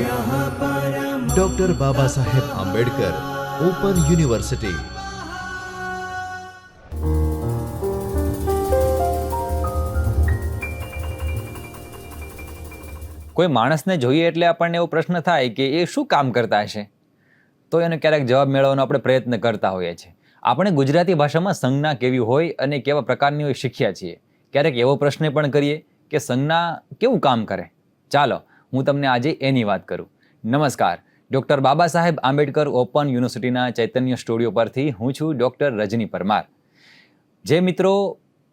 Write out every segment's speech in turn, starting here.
Doctor Baba Saheb Ambedkar open university. કોઈ માણસને જોઈએ એટલે આપણને એવો પ્રશ્ન થાય કે એ શું કામ કરતા હશે, તો એનો ક્યારેક જવાબ મેળવવાનો આપણે પ્રયત્ન કરતા હોઈએ છીએ. આપણે ગુજરાતી ભાષામાં સંજ્ઞા કેવી હોય અને કેવા પ્રકારની હોય શીખ્યા છીએ. ક્યારેક એવો પ્રશ્ન પણ કરીએ કે સંજ્ઞા કેવું કામ કરે. ચાલો હું તમને આજે એની વાત કરું. નમસ્કાર, ડૉક્ટર બાબા સાહેબ આંબેડકર ઓપન યુનિવર્સિટીના ચૈતન્ય સ્ટુડિયો પરથી હું છું ડૉક્ટર રજની પરમાર. જે મિત્રો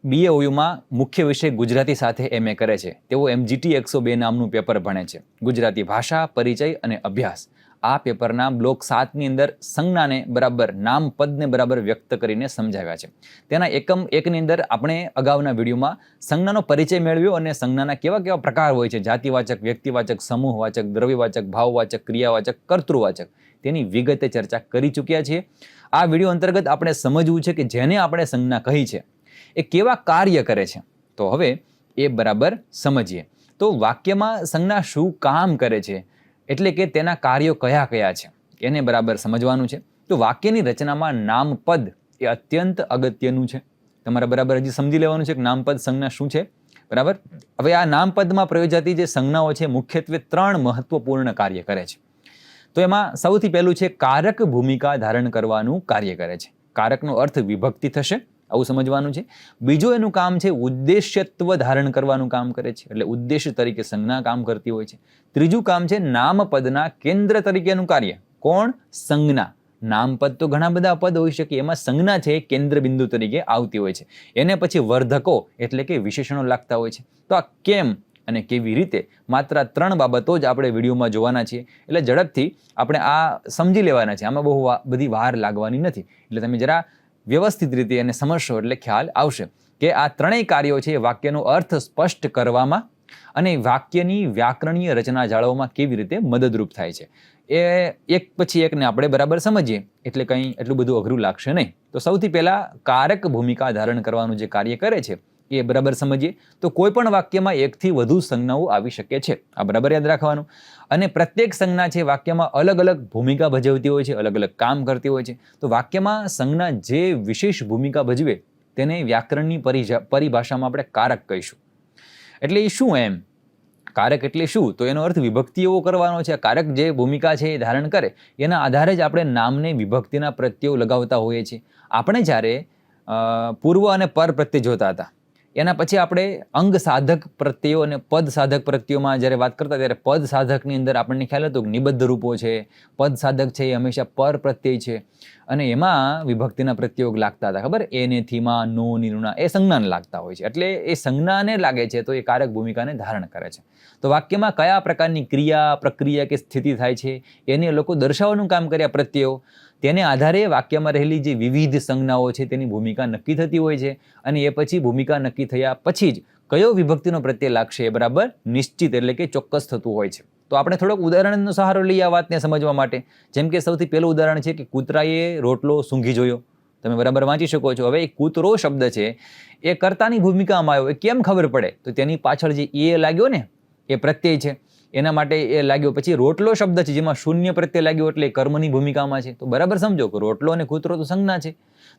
BAOUમાં મુખ્ય વિષય ગુજરાતી સાથે MA કરે છે તેઓ MGT 102 નામનું પેપર ભણે છે. ગુજરાતી ભાષા, પરિચય અને અભ્યાસ. આ પેપરના બ્લોક 7ની અંદર સંજ્ઞાને બરાબર, નામ પદને બરાબર વ્યક્ત કરીને સમજાવ્યા છે. તેના એકમ 1ની અંદર આપણે અગાઉના વિડીયોમાં સંજ્ઞાનો પરિચય મેળવ્યો અને સંજ્ઞાના કેવા કેવા પ્રકાર હોય છે, જાતિવાચક, વ્યક્તિવાચક, સમૂહવાચક, દ્રવ્યવાચક, ભાવવાચક, ક્રિયાવાચક, કર્તૃવાચક, તેની વિગતે ચર્ચા કરી ચૂક્યા છીએ. આ વિડીયો અંતર્ગત આપણે સમજવું છે કે જેને આપણે સંજ્ઞા કહી છે એ કેવા કાર્ય કરે છે. તો હવે એ બરાબર સમજીએ. તો વાક્યમાં સંજ્ઞા શું કામ કરે છે, એટલે કે તેના કાર્યો કયા કયા છે એને બરાબર સમજવાનું છે. તો વાક્યની રચનામાં નામપદ એ અત્યંત અગત્યનું છે. તમારે બરાબર હજી સમજી લેવાનું છે કે નામપદ સંજ્ઞા શું છે. બરાબર. હવે આ નામપદમાં પ્રયોજાતી જે સંજ્ઞાઓ છે મુખ્યત્વે 3 મહત્વપૂર્ણ કાર્ય કરે છે. તો એમાં સૌથી પહેલું છે કારક ભૂમિકા ધારણ કરવાનું કાર્ય કરે છે. કારકનો અર્થ વિભક્તિ થશે, આવું સમજવાનું છે. બીજું એનું કામ છે ઉદ્દેશ્યત્વ ધારણ કરવાનું કામ કરે છે, એટલે ઉદ્દેશ્ય તરીકે સંજ્ઞા કામ કરતી હોય છે. ત્રીજું કામ છે નામપદના કેન્દ્ર તરીકેનું કાર્ય. કોણ? સંજ્ઞા. નામપદ તો ઘણા બધા પદ હોઈ શકે, એમાં સંજ્ઞા છે કેન્દ્ર બિંદુ તરીકે આવતી હોય છે. એને પછી વર્ધકો એટલે કે વિશેષણો લાગતા હોય છે. તો આ કેમ અને કેવી રીતે, માત્ર 3 બાબતો જ આપણે વિડીયોમાં જોવાના છીએ. એટલે ઝડપથી આપણે આ સમજી લેવાના છે. આમાં બહુ બધી વાર લાગવાની નથી. એટલે તમે જરા વ્યવસ્થિત રીતે એને સમજશો એટલે ખ્યાલ આવશે કે આ 3 કાર્યો છે વાક્યનો અર્થ સ્પષ્ટ કરવામાં અને વાક્યની વ્યાકરણીય રચના જાળવવામાં કેવી રીતે મદદરૂપ થાય છે. એ એક પછી એકને આપણે બરાબર સમજીએ એટલે કંઈ એટલું બધું અઘરું લાગશે નહીં. તો સૌથી પહેલાં કારક ભૂમિકા ધારણ કરવાનું જે કાર્ય કરે છે એ બરાબર સમજીએ. તો કોઈ પણ વાક્યમાં 1 થી વધુ સંજ્ઞાઓ આવી શકે છે, આ બરાબર યાદ રાખવાનું. અને પ્રત્યેક સંજ્ઞા છે વાક્યમાં અલગ અલગ ભૂમિકા ભજવતી હોય છે, અલગ અલગ કામ કરતી હોય છે. તો વાક્યમાં સંજ્ઞા જે વિશેષ ભૂમિકા ભજવે તેને વ્યાકરણની પરિભાષામાં આપણે કારક કહીશું. એટલે એ શું એમ? કારક એટલે શું? તો એનો અર્થ વિભક્તિ એવો કરવાનો છે. કારક જે ભૂમિકા છે એ ધારણ કરે એના આધારે જ આપણે નામને વિભક્તિના પ્રત્યયો લગાવતા હોઈએ છીએ. આપણે જ્યારે પૂર્વ અને પર પ્રત્યય જોતા હતા, એના પછી આપણે અંગ સાધક પ્રત્યયો અને પદ સાધક પ્રત્યયોમાં જ્યારે વાત કરતા ત્યારે પદ સાધકની અંદર આપણને ખ્યાલ હતો કે નિબદ્ધ રૂપો છે. પદ સાધક છે એ હંમેશા પર પ્રત્યય છે અને એમાં વિભક્તિના પ્રત્યયોગ લાગતા હતા. ખબર? એને, થીમાં, નો, નિરુણા એ સંજ્ઞાને લાગતા હોય છે. એટલે એ સંજ્ઞાને લાગે છે તો એ કારક ભૂમિકાને ધારણ કરે છે. તો વાક્યમાં કયા પ્રકારની ક્રિયા, પ્રક્રિયા કે સ્થિતિ થાય છે એને લોકો દર્શાવવાનું કામ કર્યા પ્રત્યયો. તેને આધારે વાક્યમાં રહેલી જે વિવિધ સંજ્ઞાઓ છે તેની ભૂમિકા નક્કી થતી હોય છે અને એ પછી ભૂમિકા નક્કી થયા પછી જ કયો વિભક્તિનો પ્રત્યય લાગશે એ બરાબર નિશ્ચિત એટલે કે ચોક્કસ થતું હોય છે. તો આપણે થોડોક ઉદાહરણનો સહારો લઈએ આ વાતને સમજવા માટે. જેમ કે સૌથી પહેલું ઉદાહરણ છે કે કૂતરાએ રોટલો સૂંઘી જોયો. તમે બરાબર વાંચી શકો છો. હવે એ કૂતરો શબ્દ છે એ કર્તાની ભૂમિકામાં આવ્યો. એ કેમ ખબર પડે? તો તેની પાછળ જે એ લાગ્યો ને એ પ્રત્યય છે, એના માટે એ લાગ્યો. પછી રોટલો શબ્દ છે જેમાં શૂન્ય પ્રત્યય લાગ્યો એટલે કર્મની ભૂમિકામાં છે. તો બરાબર સમજો કે રોટલો અને કૂતરો તો સંજ્ઞા છે.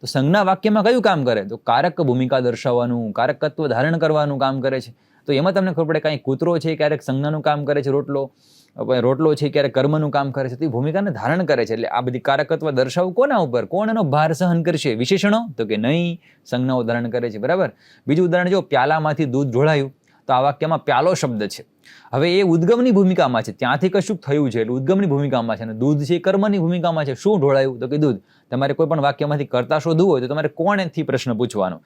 તો સંજ્ઞા વાક્યમાં કયું કામ કરે? તો કારક ભૂમિકા દર્શાવવાનું, કારકત્વ ધારણ કરવાનું કામ કરે છે. તો એમાં તમને ખબર પડે કાંઈ કૂતરો છે ક્યારેક સંજ્ઞાનું કામ કરે છે, રોટલો છે ક્યારેક કર્મનું કામ કરે છે. તો એ ભૂમિકાને ધારણ કરે છે. એટલે આ બધી કારકત્વ દર્શાવવું કોના ઉપર? કોણ એનો ભાર સહન કરશે? વિશેષણો? તો કે નહીં, સંજ્ઞાઓ ધારણ કરે છે. બરાબર. બીજું ઉદાહરણ જો, પ્યાલામાંથી દૂધ ઢોળાયું. તો આ વાક્યમાં પ્યાલો શબ્દ છે. હવે એ ઉદ્ગમની ભૂમિકામાં છે, ત્યાંથી કશું થયું છે એટલે ઉદ્ગમની ભૂમિકામાં છે. અને દૂધ છે એ કર્મની ભૂમિકામાં છે. શું ઢોળાયું? તો કે દૂધ. તમારે કોઈ પણ વાક્યમાંથી કર્તા શોધવું હોય તો તમારે કોણેથી પ્રશ્ન પૂછવાનો,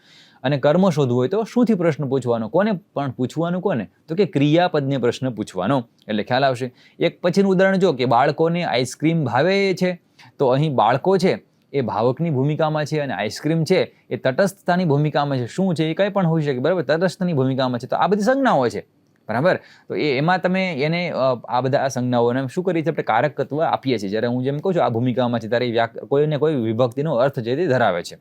અને કર્મ શોધવું હોય તો શુંથી પ્રશ્ન પૂછવાનો. કોને પણ પૂછવાનું? કોને? તો કે ક્રિયાપદને પ્રશ્ન પૂછવાનો. એટલે ખ્યાલ આવશે. એક પછીનું ઉદાહરણ જો કે બાળકોને આઈસ્ક્રીમ ભાવે છે. તો અહીં બાળકો છે એ ભાવકની ભૂમિકામાં છે અને આઈસ્ક્રીમ છે એ તટસ્થતાની ભૂમિકામાં છે. શું છે? એ કંઈ પણ હોઈ શકે. બરાબર, તટસ્થની ભૂમિકામાં છે. તો આ બધી સંજ્ઞાઓ છે. બરાબર. તો એમાં તમે એને આ બધા સંજ્ઞાઓને શું કરીએ છીએ? આપણે કારકત્વ આપીએ છીએ. જ્યારે હું જેમ કહું છું આ ભૂમિકામાં છે ત્યારે કોઈને કોઈ વિભક્તિનો અર્થ જે તે ધરાવે છે.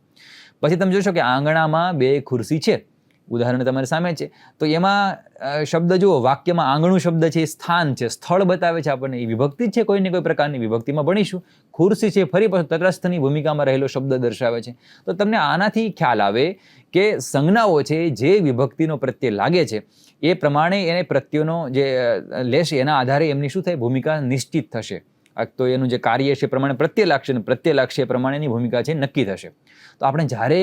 પછી તમે જોશો કે આંગણામાં 2 ખુરશી છે ઉદાહરણ તમારી સામે છે. તો એમાં શબ્દ જુઓ, વાક્યમાં આંગણું શબ્દ છે એ સ્થાન છે, સ્થળ બતાવે છે આપણને. એ વિભક્તિ છે, કોઈ ને કોઈ પ્રકારની વિભક્તિમાં ભણીશું. ખુરશી છે, ફરી પાછું તટસ્થની ભૂમિકામાં રહેલો શબ્દ દર્શાવે છે. તો તમને આનાથી ખ્યાલ આવે કે સંજ્ઞાઓ છે જે વિભક્તિનો પ્રત્યય લાગે છે એ પ્રમાણે એને પ્રત્યયનો જે લેશે એના આધારે એમની શું થાય, ભૂમિકા નિશ્ચિત થશે. તો એનું જે કાર્ય છે એ પ્રમાણે પ્રત્યય લાગશે, અને પ્રત્યય લાગશે એ પ્રમાણેની ભૂમિકા છે નક્કી થશે. તો આપણે જ્યારે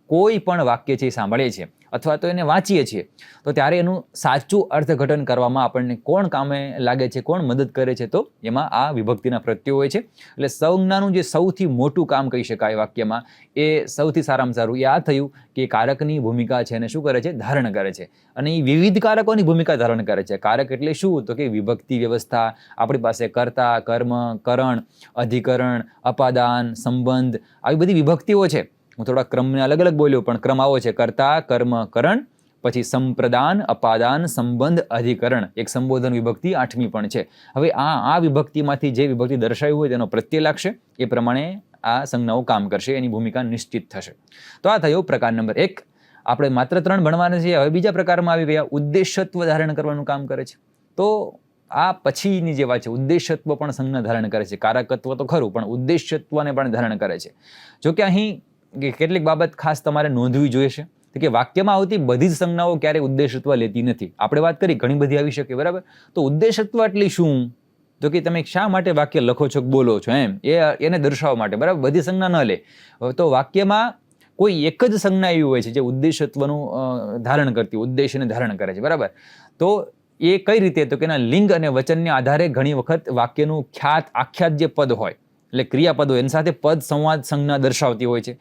કોઈ પણ વાક્ય છે એ સાંભળીએ છીએ અથવા તો એને વાંચીએ છીએ તો ત્યારે એનું સાચું અર્થઘટન કરવામાં આપણને કોણ કામે લાગે છે, કોણ મદદ કરે છે? તો એમાં આ વિભક્તિના પ્રત્યયો હોય છે. એટલે સંજ્ઞાનું જે સૌથી મોટું કામ કહી શકાય વાક્યમાં, એ સૌથી સારામાં સારું એ આ થયું કે કારકની ભૂમિકા છે એને શું કરે છે, ધારણ કરે છે. અને એ વિવિધ કારકોની ભૂમિકા ધારણ કરે છે. કારક એટલે શું? તો કે વિભક્તિ વ્યવસ્થા. આપણી પાસે કર્તા, કર્મ, કરણ, અધિકરણ, અપાદાન, સંબંધ, આવી બધી વિભક્તિઓ છે. હું થોડા ક્રમને અલગ અલગ બોલ્યો, પણ ક્રમ આવો છે: કર્તા, કર્મ, કરણ, પછી સંપ્રદાન, અપાદાન, સંબંધ, અધિકરણ. એક સંબોધન વિભક્તિ 8મી પણ છે. હવે આ વિભક્તિમાંથી જે વિભક્તિ દર્શાવી હોય તેનો પ્રત્યય લાગશે, એ પ્રમાણે આ સંજ્ઞાઓ કામ કરશે, એની ભૂમિકા નિશ્ચિત થશે. તો આ થયો પ્રકાર નંબર 1. આપણે માત્ર 3 ભણવાના છીએ. હવે બીજા પ્રકારમાં આવી ગયા, ઉદ્દેશ્યત્વ ધારણ કરવાનું કામ કરે છે. તો આ પછીની જે વાત છે, ઉદ્દેશ્યત્વ પણ સંજ્ઞા ધારણ કરે છે. કારકત્વ તો ખરું, પણ ઉદ્દેશ્યત્વને પણ ધારણ કરે છે. જોકે અહીં કેટલીક બાબત ખાસ તમારે નોંધવી જોઈએ છે કે વાક્યમાં આવતી બધી જ સંજ્ઞાઓ ક્યારેય ઉદ્દેશ્યત્વ લેતી નથી. આપણે વાત કરી ઘણી બધી આવી શકે, બરાબર. તો ઉદ્દેશ્યત્વ એટલે શું? તો કે તમે શા માટે વાક્ય લખો છો, બોલો છો, એમ એને દર્શાવવા માટે, બરાબર. બધી સંજ્ઞા ન લે. તો વાક્યમાં કોઈ એક જ સંજ્ઞા એવી હોય છે જે ઉદ્દેશ્યત્વનું ધારણ કરતી, ઉદ્દેશ્યને ધારણ કરે છે, બરાબર. તો એ કઈ રીતે? તો કે એના લિંગ અને વચનને આધારે ઘણી વખત વાક્યનું આખ્યાત જે પદ હોય, એટલે ક્રિયાપદ હોય, એની સાથે પદ સંવાદ સંજ્ઞા દર્શાવતી હોય છે.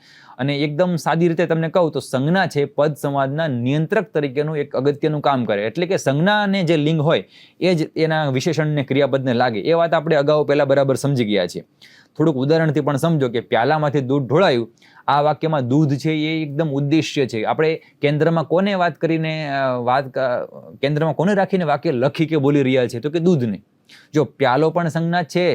અને એકદમ સાદી રીતે તમને કહું તો સંજ્ઞા છે પદ સંવાદના નિયંત્રક તરીકેનું એક અગત્યનું કામ કરે. એટલે કે સંજ્ઞાને જે લિંગ હોય એ જ એના વિશેષણને ક્રિયાપદને લાગે. એ વાત આપણે અગાઉ પહેલા બરાબર સમજી ગયા છીએ. થોડુંક ઉદાહરણથી પણ સમજો કે પ્યાલામાંથી દૂધ ઢોળાયું. આ વાક્યમાં દૂધ છે એ એકદમ ઉદ્દેશ્ય છે. આપણે કેન્દ્રમાં કોને કેન્દ્રમાં કોને રાખીને વાક્ય લખી કે બોલી રહ્યા છે? તો કે દૂધને. જો પ્યાલો પણ સંજ્ઞા છે,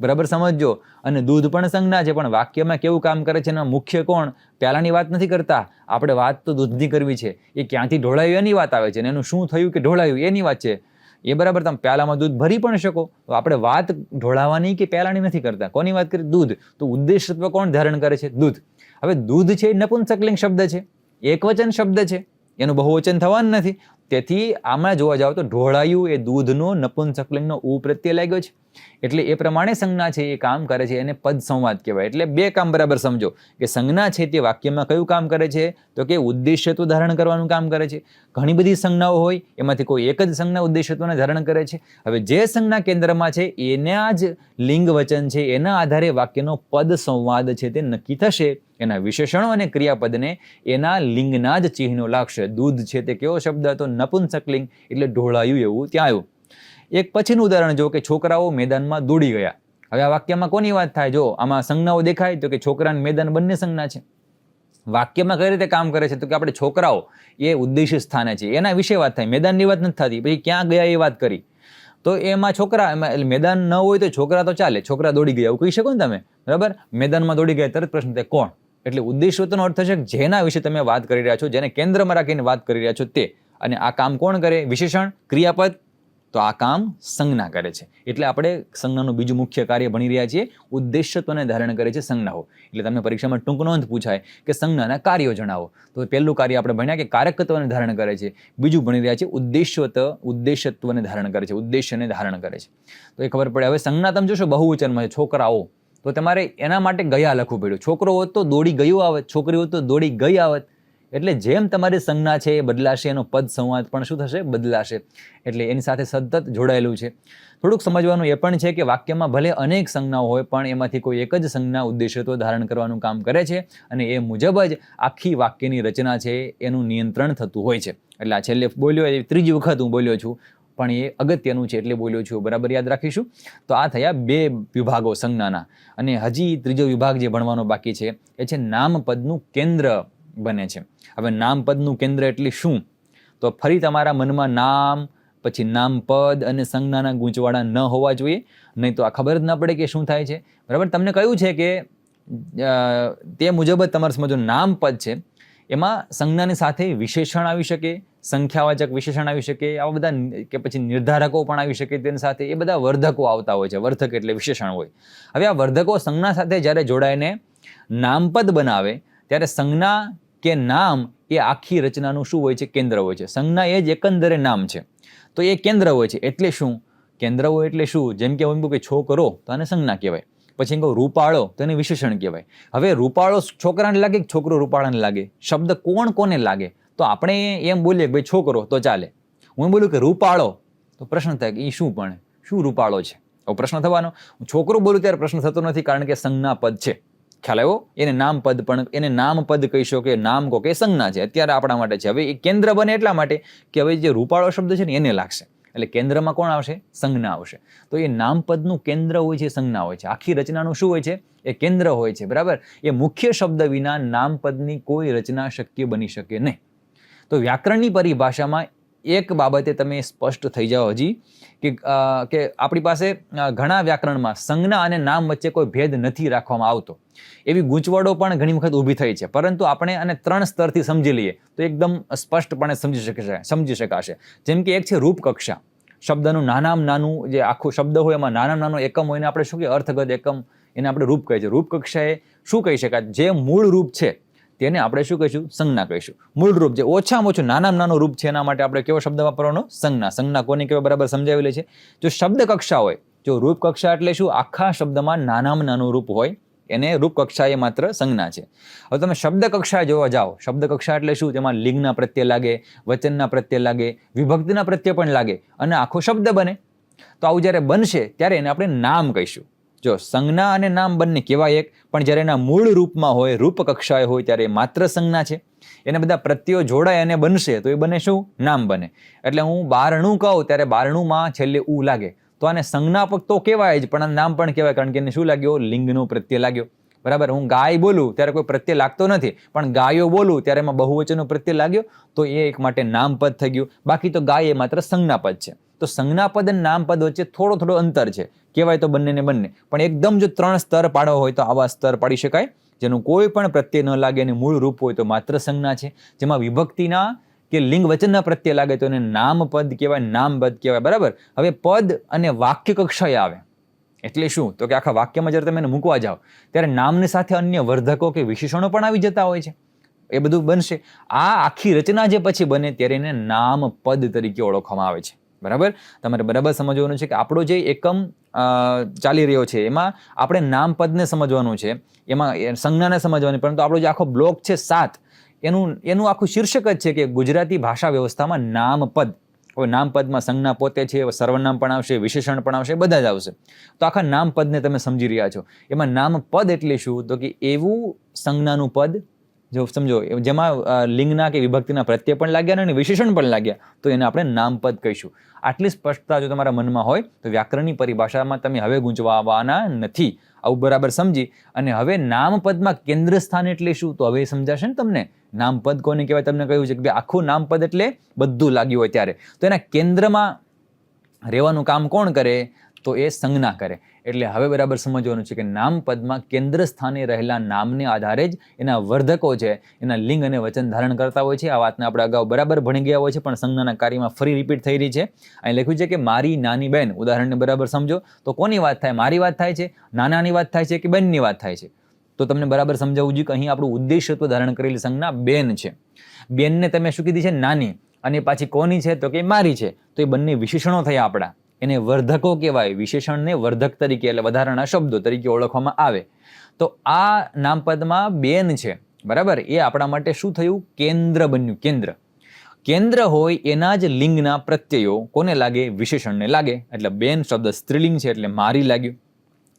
બરાબર સમજજો, અને દૂધ પણ સંજ્ઞા છે, પણ વાક્યમાં કેવું કામ કરે છે? એના મુખ્ય કોણ? પ્યાલાની વાત નથી કરતા આપણે, વાત તો દૂધની કરવી છે. એ ક્યાંથી ઢોળાયું એની વાત આવે છે, અને એનું શું થયું કે ઢોળાયું એની વાત છે. એ બરાબર, તમે પ્યાલામાં દૂધ ભરી પણ શકો. તો આપણે વાત ઢોળાવાની કે પ્યાલાની નથી કરતા. કોની વાત કરી? દૂધ. તો ઉદ્દેશ્યત્વ કોણ ધારણ કરે છે? દૂધ. હવે દૂધ છે નપુંસકલિંગ શબ્દ છે, એકવચન શબ્દ છે, એનું બહુવચન થવાનું નથી. તેથી આમાં જોવા જાવ તો ઢોળાયું એ દૂધનો નપુંસકલિંગનો પ્રત્યય લાગ્યો છે. એટલે એ પ્રમાણે સંજ્ઞા છે એ કામ કરે છે, એને પદ સંવાદ કહેવાય. એટલે 2 કામ બરાબર સમજો કે સંજ્ઞા છે તે વાક્યમાં કયું કામ કરે છે? તો કે ઉદ્દેશ્યત્વ ધારણ કરવાનું કામ કરે છે. ઘણી બધી સંજ્ઞાઓ હોય, એમાંથી કોઈ એક જ સંજ્ઞા ઉદ્દેશ્યત્વને ધારણ કરે છે. હવે જે સંજ્ઞા કેન્દ્રમાં છે એના જ લિંગ વચન છે, એના આધારે વાક્યનો પદ સંવાદ છે તે નક્કી થશે. એના વિશેષણો અને ક્રિયાપદને એના લિંગના જ ચિહ્નો લાગશે. દૂધ છે તે કેવો શબ્દ હતો? નપુંસકલિંગ, એટલે ઢોળાયું એવું ત્યાં આવ્યું. એક પછીનું ઉદાહરણ જો કે છોકરાઓ મેદાનમાં દોડી ગયા. હવે આ વાક્યમાં કોની વાત થાય? જો આમાં સંજ્ઞાઓ દેખાય તો કે છોકરા અને મેદાન બંને સંજ્ઞા છે. વાક્યમાં કઈ રીતે કામ કરે છે? તો કે આપણે છોકરાઓ એ ઉદ્દેશ્ય સ્થાને છે, એના વિશે વાત થાય. મેદાનની વાત નથી થતી. પછી ક્યાં ગયા એ વાત કરી. તો એમાં મેદાન ન હોય તો છોકરા તો ચાલે, છોકરા દોડી ગયા એવું કહી શકો ને તમે, બરાબર. મેદાનમાં દોડી ગયા તરત પ્રશ્ન થાય કોણ? એટલે ઉદ્દેશ્યત્વનો અર્થ છે જેના વિશે તમે વાત કરી રહ્યા છો, જેને કેન્દ્રમાં રાખીને વાત કરી રહ્યા છો તે. અને આ કામ કોણ કરે? વિશેષણ, ક્રિયાપદ. તો આ કામ સંજ્ઞા કરે છે. એટલે આપણે સંજ્ઞાનું બીજું મુખ્ય કાર્ય ભણી રહ્યા છીએ, ઉદ્દેશ્યત્વને ધારણ કરે છે સંજ્ઞાઓ. એટલે તમને પરીક્ષામાં ટૂંક નોંધ પૂછાય કે સંજ્ઞાના કાર્યો જણાવો. તો પહેલું કાર્ય આપણે ભણ્યા કે કારકત્વને ધારણ કરે છે. બીજું ભણી રહ્યા છે ઉદ્દેશ્યત્વને ધારણ કરે છે, ઉદ્દેશ્યને ધારણ કરે છે. તો એ ખબર પડે. હવે સંજ્ઞા તમે જોશો બહુવચનમાં છે, છોકરાઓ. તો તમારે એના માટે ગયા લખવું પડ્યું. છોકરો હોત તો દોડી ગયું આવત, છોકરી હોત તો દોડી ગઈ આવત. એટલે જેમ તમારી સંજ્ઞા છે એ બદલાશે, એનો પદ સંવાદ પણ શું થશે? બદલાશે. એટલે એની સાથે સતત જોડાયેલું છે. થોડુંક સમજવાનું એ પણ છે કે વાક્યમાં ભલે અનેક સંજ્ઞાઓ હોય, પણ એમાંથી કોઈ એક જ સંજ્ઞા ઉદ્દેશ્યત્વ ધારણ કરવાનું કામ કરે છે, અને એ મુજબ જ આખી વાક્યની રચના છે એનું નિયંત્રણ થતું હોય છે. એટલે આ છેલ્લે બોલ્યો એ 3જી વખત હું બોલ્યો છું, પણ એ અગત્યનું છે એટલે બોલ્યો છું, બરાબર યાદ રાખીશું. તો આ થયા 2 વિભાગો સંજ્ઞાના. અને હજી 3જો વિભાગ જે ભણવાનો બાકી છે એ છે નામપદનું કેન્દ્ર બને છે. હવે નામપદનું કેન્દ્ર એટલે શું? તો ફરી તમારા મનમાં નામ, પછી નામપદ અને સંજ્ઞાના ગૂંચવાડા ન હોવા જોઈએ, નહીં તો આ ખબર જ ન પડે કે શું થાય છે, બરાબર. તમને કહ્યું છે કે તે મુજબ જ તમારે સમજો નામપદ છે એમાં સંજ્ઞાની સાથે વિશેષણ આવી શકે, સંખ્યાવાચક વિશેષણ આવી શકે, આવા બધા કે પછી નિર્ધારકો પણ આવી શકે તેની સાથે. એ બધા વર્ધકો આવતા હોય છે. વર્ધક એટલે વિશેષણ હોય. હવે આ વર્ધકો સંજ્ઞા સાથે જ્યારે જોડાઈને નામપદ બનાવે ત્યારે સંજ્ઞા કે નામ એ આખી રચનાનું શું હોય છે? કેન્દ્ર હોય છે. સંજ્ઞા એ જ એકંદરે નામ છે, તો એ કેન્દ્ર હોય છે. એટલે શું કેન્દ્ર હોય? એટલે શું? જેમ કે હું કે છોકરો તો આને સંજ્ઞા કહેવાય. પછી એમ કહું રૂપાળો તો એને વિશેષણ કહેવાય. હવે રૂપાળો છોકરાને લાગે કે છોકરો રૂપાળાને લાગે? શબ્દ કોને લાગે? તો આપણે એમ બોલીએ કે ભાઈ છોકરો તો ચાલે. હું બોલું કે રૂપાળો તો પ્રશ્ન થાય કે એ શું રૂપાળો છે? હવે પ્રશ્ન થવાનો. હું છોકરો બોલું ત્યારે પ્રશ્ન થતો નથી, કારણ કે સંજ્ઞા પદ છે. ખ્યાલ આવ્યો? એને નામપદ પણ એને નામપદ કહીશો કે નામ કહો કે સંજ્ઞા છે, અત્યારે આપણા માટે છે. હવે એ કેન્દ્ર બને એટલા માટે કે હવે જે રૂપાળો શબ્દ છે ને એને લાગશે, એટલે કેન્દ્રમાં કોણ આવશે? સંજ્ઞા આવશે. તો એ નામપદનું કેન્દ્ર હોય છે, સંજ્ઞા હોય છે. આખી રચનાનું શું હોય છે? એ કેન્દ્ર હોય છે. બરાબર? એ મુખ્ય શબ્દ વિના નામપદની કોઈ રચના શક્ય બની શકે નહીં. તો વ્યાકરણની પરિભાષામાં એક બાબતે તમે સ્પષ્ટ થઈ જાઓ હજી કે આપણી પાસે ઘણા વ્યાકરણમાં સંજ્ઞા અને નામ વચ્ચે કોઈ ભેદ નથી રાખવામાં આવતો. એવી ગૂંચવડો પણ ઘણી વખત ઊભી થઈ છે, પરંતુ આપણે આને 3 સ્તરથી સમજી લઈએ તો એકદમ સ્પષ્ટપણે સમજી શકાશે. જેમ કે એક છે રૂપકક્ષા. શબ્દનું નાનામાં નાનું જે આખું શબ્દ હોય એમાં નાનામાં નાનો એકમ હોય ને આપણે શું કહીએ? અર્થગત એકમ, એને આપણે રૂપ કહીએ છીએ. રૂપકક્ષાએ શું કહી શકાય? જે મૂળ રૂપ છે તેને આપણે શું કહીશું? સંજ્ઞા કહીશું. મૂળ રૂપ જે ઓછામાં ઓછું નાનામાં નાનું રૂપ છે એના માટે આપણે કેવો શબ્દ વાપરવાનો? સંજ્ઞા. સંજ્ઞા કોને કહેવાય? બરાબર સમજાવેલી છે. જો શબ્દ કક્ષા હોય, જો રૂપ કક્ષા એટલે શું? આખા શબ્દમાં નાનામાં નાનું રૂપ હોય એને રૂપ કક્ષા એ માત્ર સંજ્ઞા છે. હવે તમે શબ્દ કક્ષા જોવા જાઓ, શબ્દ કક્ષા એટલે શું? તેમાં લિંગના પ્રત્યય લાગે, વચનના પ્રત્યય લાગે, વિભક્તિના પ્રત્યય પણ લાગે અને આખો શબ્દ બને. તો આવું જ્યારે બનશે ત્યારે એને આપણે નામ કહીશું. જો સંજ્ઞા અને નામ બંને કહેવાય એક, પણ જ્યારે એના મૂળ રૂપમાં હોય, રૂપ કક્ષાએ હોય ત્યારે માત્ર સંજ્ઞા છે. એને બધા પ્રત્યયો જોડાય અને બનશે તો એ બને શું? નામ બને. એટલે હું બારણું કહું ત્યારે બારણુંમાં છેલ્લે ઉ લાગે તો આને સંજ્ઞા તો કહેવાય જ, પણ આ નામ પણ કહેવાય, કારણ કે એને શું લાગ્યો? લિંગનો પ્રત્યય લાગ્યો. બરાબર? હું ગાય બોલું ત્યારે કોઈ પ્રત્યય લાગતો નથી, પણ ગાયો બોલું ત્યારે એમાં બહુવચનનો પ્રત્યય લાગ્યો તો એ એક માટે નામપદ થઈ ગયું. બાકી તો ગાય એ માત્ર સંજ્ઞાપદ છે. તો સંજ્ઞાપદ અને નામપદ વચ્ચે થોડો અંતર છે. કહેવાય તો બંને, પણ એકદમ જો 3 સ્તર પાડવા હોય તો આવા સ્તર પાડી શકાય, જેનું કોઈ પણ પ્રત્યય ન લાગે અને મૂળ રૂપ હોય તો માત્ર સંજ્ઞા છે. જેમાં વિભક્તિના કે લિંગ વચનના પ્રત્યય લાગે તો એને નામપદ કહેવાય, નામપદ કહેવાય. બરાબર? હવે પદ અને વાક્ય કક્ષાએ આવે એટલે શું? તો કે આખા વાક્યમાં જ્યારે તમે એને મૂકવા જાઓ ત્યારે નામની સાથે અન્ય વર્ધકો કે વિશેષણો પણ આવી જતા હોય છે. એ બધું બનશે. આ આખી રચના જે પછી બને ત્યારે એને નામપદ તરીકે ઓળખવામાં આવે છે. બરાબર? તમારે બરાબર સમજવાનું છે કે આપણો જે એકમ ચાલી રહ્યો છે એમાં આપણે નામપદને સમજવાનું છે, એમાં સંજ્ઞાને સમજવાની, પરંતુ આપણો જે આખો બ્લોક છે 7 એનું આખું શીર્ષક જ છે કે ગુજરાતી ભાષા વ્યવસ્થામાં નામપદ. હવે નામપદમાં સંજ્ઞા પોતે છે, સર્વનામ પણ આવશે, વિશેષણ પણ આવશે, બધા જ આવશે. તો આખા નામપદને તમે સમજી રહ્યા છો. એમાં નામપદ એટલે શું? તો કે એવું સંજ્ઞાનું પદ જો સમજો જેમાં લિંગના કે વિભક્તિના પ્રત્યય પણ લાગ્યા અને વિશેષણ પણ લાગ્યા તો એને આપણે નામપદ કહીશું. આટલી સ્પષ્ટતા જો તમારા મનમાં હોય તો વ્યાકરણની પરિભાષામાં તમે હવે ગૂંચવાવાના નથી. આવું બરાબર સમજી અને હવે નામપદમાં કેન્દ્ર સ્થાન એટલે શું? તો હવે સમજાશે ને તમને. નામપદ કોને કહેવાય? તમને કહ્યું છે કે આખું નામપદ એટલે બધું લાગ્યું હોય ત્યારે. તો એના કેન્દ્રમાં રહેવાનું કામ કોણ કરે? તો એ સંજ્ઞા કરે. એટલે હવે બરાબર સમજવાનું છે કે નામપદમાં કેન્દ્ર સ્થાને રહેલા નામને આધારે જ એના વર્ધકો છે, એના લિંગ અને વચન ધારણ કરતા હોય છે. આ વાતને આપણે અગાઉ બરાબર ભણી ગયા હોય છે, પણ સંજ્ઞાના કાર્યમાં ફરી રિપીટ થઈ રહી છે. અહીં લખ્યું છે કે મારી નાની બેન. ઉદાહરણને બરાબર સમજો તો કોની વાત થાય? મારી વાત થાય છે, નાનાની વાત થાય છે કે બેનની વાત થાય છે? તો તમને બરાબર સમજાવવું જોઈએ કે અહીં આપણું ઉદ્દેશ્યત્વ ધારણ કરેલી સંજ્ઞા બેન છે. બેનને તમે શું કીધી છે? નાની. અને પાછી કોની છે? તો કે મારી છે. તો એ બંને વિશેષણો થયા આપણા, એને વર્ધકો કહેવાય. વિશેષણને વર્ધક તરીકે એટલે વધારાના શબ્દો તરીકે ઓળખવામાં આવે. તો આ નામપદમાં બેન છે. બરાબર? એ આપણા માટે શું થયું? કેન્દ્ર બન્યું. કેન્દ્ર હોય એના જ લિંગના પ્રત્યયો કોને લાગે? વિશેષણને લાગે. એટલે બેન શબ્દ સ્ત્રીલિંગ છે એટલે મારી લાગ્યું.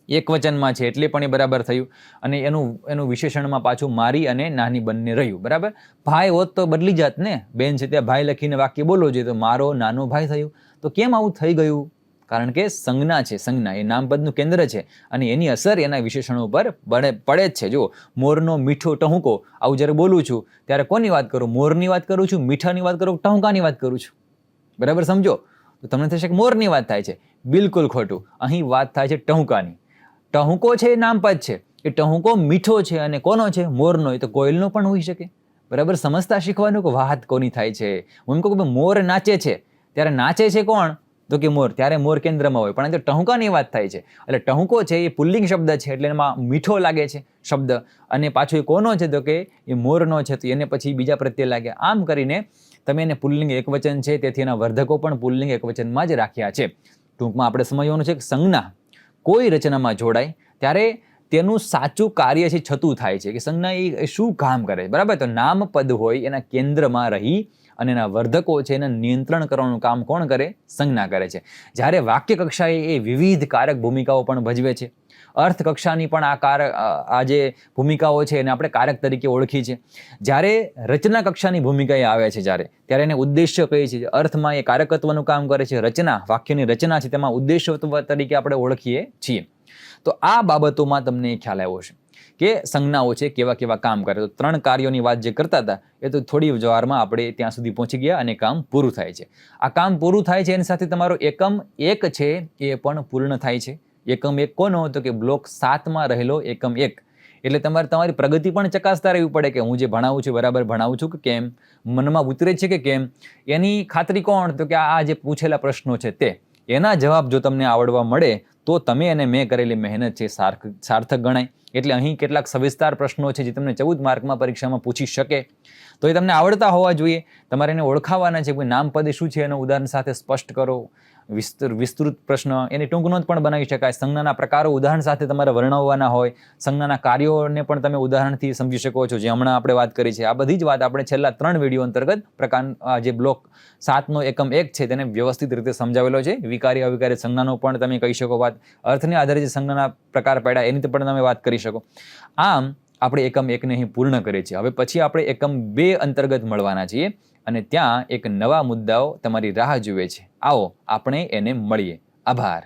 એક વચનમાં છે એટલે પણ એ બરાબર થયું. અને એનું વિશેષણમાં પાછું મારી અને નાની બંને રહ્યું. બરાબર? ભાઈ હોત તો બદલી જાત ને. બેન છે ત્યાં ભાઈ લખીને વાક્ય બોલો જોઈએ તો મારો નાનો ભાઈ થયું. તો કેમ આવું થઈ ગયું? કારણ કે સંજ્ઞા છે. સંજ્ઞા એ નામપદનું કેન્દ્ર છે અને એની અસર એના વિશેષણો ઉપર પડે જ છે. જો મોરનો મીઠો ટહુકો, આવું જ્યારે બોલું છું ત્યારે કોની વાત કરું? મોરની વાત કરું છું, મીઠાની વાત કરું, ટહુકાની વાત કરું છું? બરાબર સમજો? તો તમને થશે કે મોરની વાત થાય છે. બિલકુલ ખોટું. અહીં વાત થાય છે ટહુકાની. ટહુકો છે એ નામપદ છે. એ ટહુકો મીઠો છે અને કોનો છે? મોરનો. એ તો કોયલનો પણ હોઈ શકે. બરાબર સમજતા શીખવાનું કે વાત કોની થાય છે. હું એમ કહું કે મોર નાચે છે ત્યારે નાચે છે કોણ, તો કે મોર, ત્યારે મોર કેન્દ્રમાં હોય. પણ ટહુકાની વાત થાય છે એટલે ટહુકો છે એ પુલ્લિંગ શબ્દ છે એટલે એમાં મીઠો લાગે છે શબ્દ, અને પાછો એ કોનો છે તો કે એ મોરનો છે, તો એને પછી બીજા પ્રત્યે લાગે. આમ કરીને તમે એને પુલ્લિંગ એકવચન છે તેથી એના વર્ધકો પણ પુલ્લિંગ એકવચનમાં જ રાખ્યા છે. ટૂંકમાં આપણે સમજવાનું છે કે સંજ્ઞા કોઈ રચનામાં જોડાય ત્યારે તેનું સાચું કાર્ય છે છતું થાય છે, કે સંજ્ઞા એ શું કામ કરે. બરાબર, તો નામપદ હોય એના કેન્દ્રમાં રહી અને એના વર્ધકો છે એને નિયંત્રણ કરવાનું કામ કોણ કરે, સંજ્ઞા કરે છે. જ્યારે વાક્ય કક્ષાએ એ વિવિધ કારક ભૂમિકાઓ પણ ભજવે છે. અર્થ કક્ષાની પણ આ જે ભૂમિકાઓ છે એને આપણે કારક તરીકે ઓળખી છે. જ્યારે રચના કક્ષાની ભૂમિકા આવે છે ત્યારે એને ઉદ્દેશ્ય કહીએ છીએ. અર્થમાં એ કારકત્વનું કામ કરે છે. રચના, વાક્યની રચના છે તેમાં ઉદ્દેશ્યત્વ તરીકે આપણે ઓળખીએ છીએ. તો આ બાબતોમાં તમને ખ્યાલ આવ્યો છે કે સંજ્ઞાઓ છે કેવા કેવા કામ કરે. તો 3 કાર્યોની વાત જે કરતા હતા એ તો થોડી વારમાં આપણે ત્યાં સુધી પહોંચી ગયા અને કામ પૂરું થાય છે. આ કામ પૂરું થાય છે એની સાથે તમારો એકમ 1 છે એ પણ પૂર્ણ થાય છે. એકમ 1 કોનો, તો કે બ્લોક 7માં રહેલો એકમ 1. એટલે તમારી પ્રગતિ પણ ચકાસતા રહેવી પડે કે હું જે ભણાવું છું બરાબર ભણાવું છું કે કેમ, મનમાં ઉતરે છે કે કેમ, એની ખાતરી કોણ, તો કે આ જે પૂછેલા પ્રશ્નો છે તે એના જવાબ જો તમને આવડવા મળે તો તમે અને મેં કરેલી મહેનત છે સાર્થક ગણાય. એટલે અહીં કેટલાક સવિસ્તાર પ્રશ્નો છે જે તમને 14 માર્કમાં પરીક્ષામાં પૂછી શકે, તો એ તમને આવડતા હોવા જોઈએ. તમારે એને ઓળખાવાના છે. કોઈ નામપદ શું છે એનું ઉદાહરણ સાથે સ્પષ્ટ કરો. વિસ્તૃત પ્રશ્ન એની ટૂંક નોંધ પણ બનાવી શકાય. સંજ્ઞાના પ્રકારો ઉદાહરણ સાથે તમારે વર્ણવવાના હોય. સંજ્ઞાના કાર્યોને પણ તમે ઉદાહરણથી સમજી શકો છો, જે હમણાં આપણે વાત કરી છે. આ બધી જ વાત આપણે છેલ્લા 3 વિડીયો અંતર્ગત જે બ્લોક 7નો એકમ 1 છે તેને વ્યવસ્થિત રીતે સમજાવેલો છે. વિકારી અવિકારી સંજ્ઞાનો પણ તમે કહી શકો વાત. અર્થને આધારે જે સંજ્ઞાના પ્રકાર પડ્યા એની પણ તમે વાત કરી શકો. આમ આપણે એકમ 1ને અહીં પૂર્ણ કરીએ છીએ. હવે પછી આપણે એકમ 2 અંતર્ગત મળવાના છીએ અને ત્યાં એક નવા મુદ્દાઓ તમારી રાહ જુએ છે. આવો આપણે એને મળીએ. આભાર.